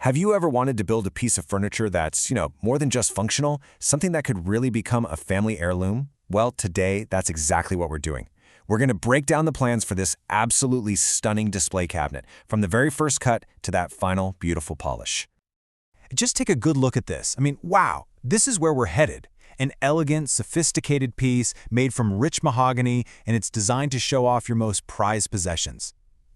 Have you ever wanted to build a piece of furniture that's, more than just functional, something that could really become a family heirloom? Well, today, that's exactly what we're doing. We're going to break down the plans for this absolutely stunning display cabinet, from the very first cut to that final beautiful polish. Just take a good look at this. Wow, this is where we're headed. An elegant, sophisticated piece made from rich mahogany, and it's designed to show off your most prized possessions.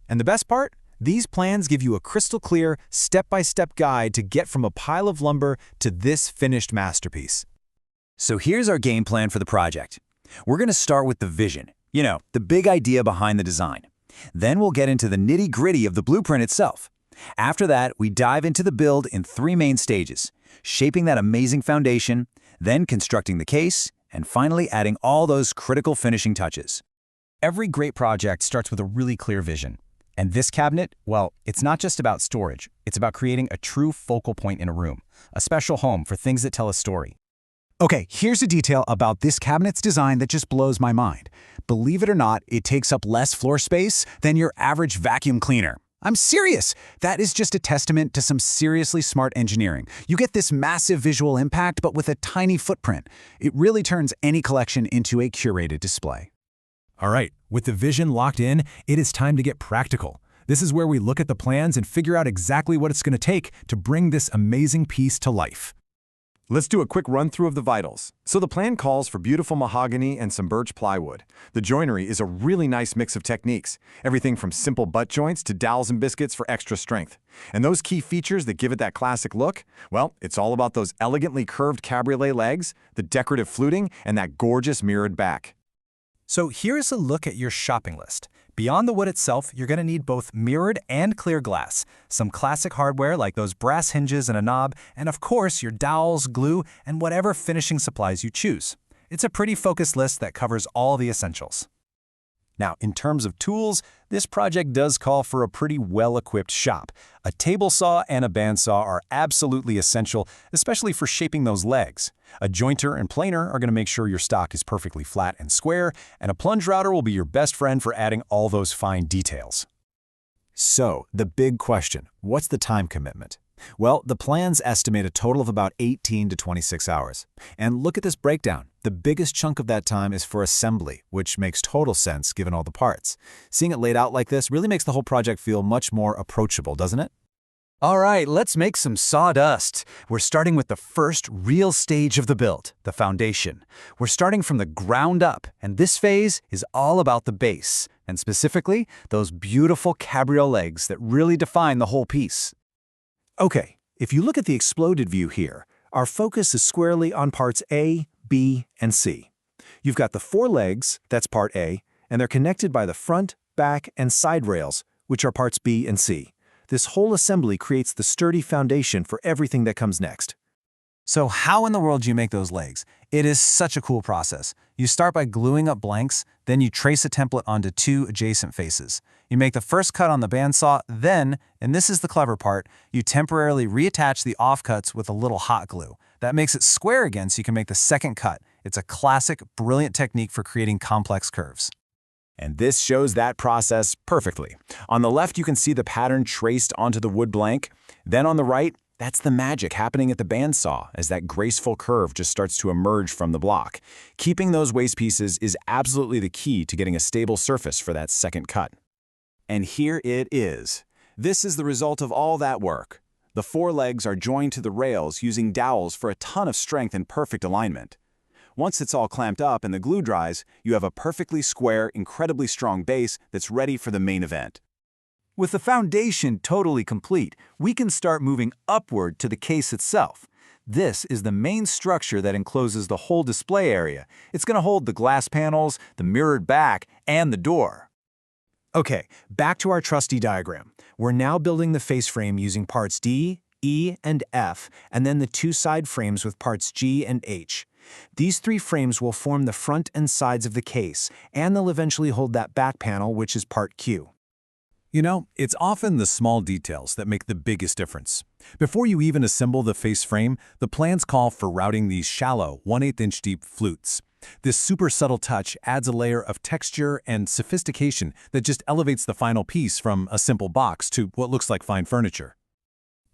And the best part? These plans give you a crystal-clear, step-by-step guide to get from a pile of lumber to this finished masterpiece. So here's our game plan for the project. We're going to start with the vision, the big idea behind the design. Then we'll get into the nitty-gritty of the blueprint itself. After that, we dive into the build in 3 main stages: shaping that amazing foundation, then constructing the case, and finally adding all those critical finishing touches. Every great project starts with a really clear vision. And this cabinet, well, it's not just about storage. It's about creating a true focal point in a room, a special home for things that tell a story. Okay, here's a detail about this cabinet's design that just blows my mind. Believe it or not, it takes up less floor space than your average vacuum cleaner. I'm serious! That is just a testament to some seriously smart engineering. You get this massive visual impact, but with a tiny footprint. It really turns any collection into a curated display. All right, with the vision locked in, it is time to get practical. This is where we look at the plans and figure out exactly what it's going to take to bring this amazing piece to life. Let's do a quick run-through of the vitals. So the plan calls for beautiful mahogany and some birch plywood. The joinery is a really nice mix of techniques, everything from simple butt joints to dowels and biscuits for extra strength. And those key features that give it that classic look, well, it's all about those elegantly curved cabriolet legs, the decorative fluting, and that gorgeous mirrored back. So here's a look at your shopping list. Beyond the wood itself, you're going to need both mirrored and clear glass, some classic hardware like those brass hinges and a knob, and of course your dowels, glue, and whatever finishing supplies you choose. It's a pretty focused list that covers all the essentials. Now, in terms of tools, this project does call for a pretty well-equipped shop. A table saw and a bandsaw are absolutely essential, especially for shaping those legs. A jointer and planer are going to make sure your stock is perfectly flat and square, and a plunge router will be your best friend for adding all those fine details. So, the big question, what's the time commitment? Well, the plans estimate a total of about 18 to 26 hours. And look at this breakdown. The biggest chunk of that time is for assembly, which makes total sense given all the parts. Seeing it laid out like this really makes the whole project feel much more approachable, doesn't it? All right, let's make some sawdust. We're starting with the first real stage of the build, the foundation. We're starting from the ground up, and this phase is all about the base, and specifically, those beautiful cabriole legs that really define the whole piece. Okay, if you look at the exploded view here, our focus is squarely on parts A, B, and C. You've got the 4 legs, that's part A, and they're connected by the front, back, and side rails, which are parts B and C. This whole assembly creates the sturdy foundation for everything that comes next. So how in the world do you make those legs? It is such a cool process. You start by gluing up blanks, then you trace a template onto 2 adjacent faces. You make the first cut on the bandsaw, then, and this is the clever part, you temporarily reattach the offcuts with a little hot glue. That makes it square again so you can make the second cut. It's a classic, brilliant technique for creating complex curves. And this shows that process perfectly. On the left, you can see the pattern traced onto the wood blank. Then on the right, that's the magic happening at the bandsaw as that graceful curve just starts to emerge from the block. Keeping those waste pieces is absolutely the key to getting a stable surface for that second cut. And here it is. This is the result of all that work. The 4 legs are joined to the rails using dowels for a ton of strength and perfect alignment. Once it's all clamped up and the glue dries, you have a perfectly square, incredibly strong base that's ready for the main event. With the foundation totally complete, we can start moving upward to the case itself. This is the main structure that encloses the whole display area. It's going to hold the glass panels, the mirrored back, and the door. Okay, back to our trusty diagram. We're now building the face frame using parts D, E, and F, and then the 2 side frames with parts G and H. These 3 frames will form the front and sides of the case, and they'll eventually hold that back panel, which is part Q. It's often the small details that make the biggest difference. Before you even assemble the face frame, the plans call for routing these shallow, 1/8 inch deep flutes. This super subtle touch adds a layer of texture and sophistication that just elevates the final piece from a simple box to what looks like fine furniture.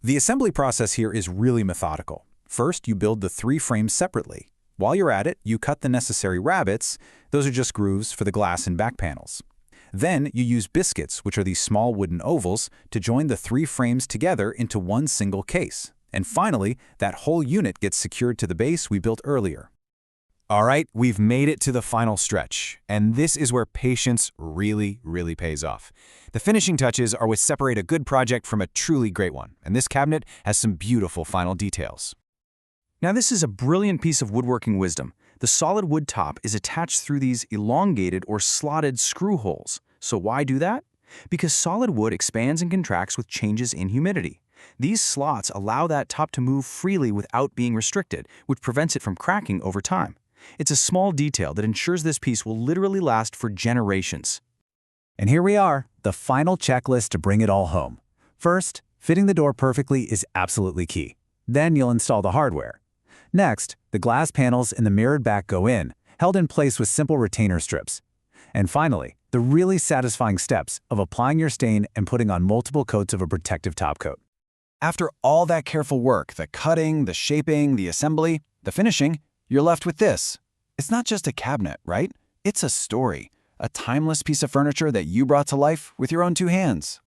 The assembly process here is really methodical. First, you build the 3 frames separately. While you're at it, you cut the necessary rabbets. Those are just grooves for the glass and back panels. Then you use biscuits, which are these small wooden ovals, to join the 3 frames together into one single case. And finally, that whole unit gets secured to the base we built earlier. All right, we've made it to the final stretch, and this is where patience really pays off. The finishing touches are what separate a good project from a truly great one, and this cabinet has some beautiful final details. Now this is a brilliant piece of woodworking wisdom. The solid wood top is attached through these elongated or slotted screw holes. So why do that? Because solid wood expands and contracts with changes in humidity. These slots allow that top to move freely without being restricted, which prevents it from cracking over time. It's a small detail that ensures this piece will literally last for generations. And here we are, the final checklist to bring it all home. First, fitting the door perfectly is absolutely key. Then you'll install the hardware. Next, the glass panels and the mirrored back go in, held in place with simple retainer strips. And finally, the really satisfying steps of applying your stain and putting on multiple coats of a protective top coat. After all that careful work, the cutting, the shaping, the assembly, the finishing, you're left with this. It's not just a cabinet, right? It's a story, a timeless piece of furniture that you brought to life with your own 2 hands.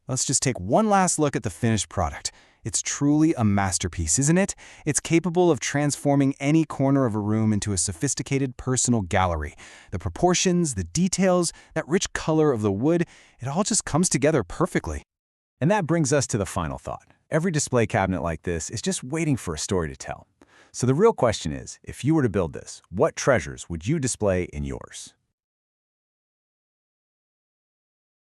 Let's just take one last look at the finished product. It's truly a masterpiece, isn't it? It's capable of transforming any corner of a room into a sophisticated personal gallery. The proportions, the details, that rich color of the wood, it all just comes together perfectly. And that brings us to the final thought. Every display cabinet like this is just waiting for a story to tell. So the real question is, if you were to build this, what treasures would you display in yours?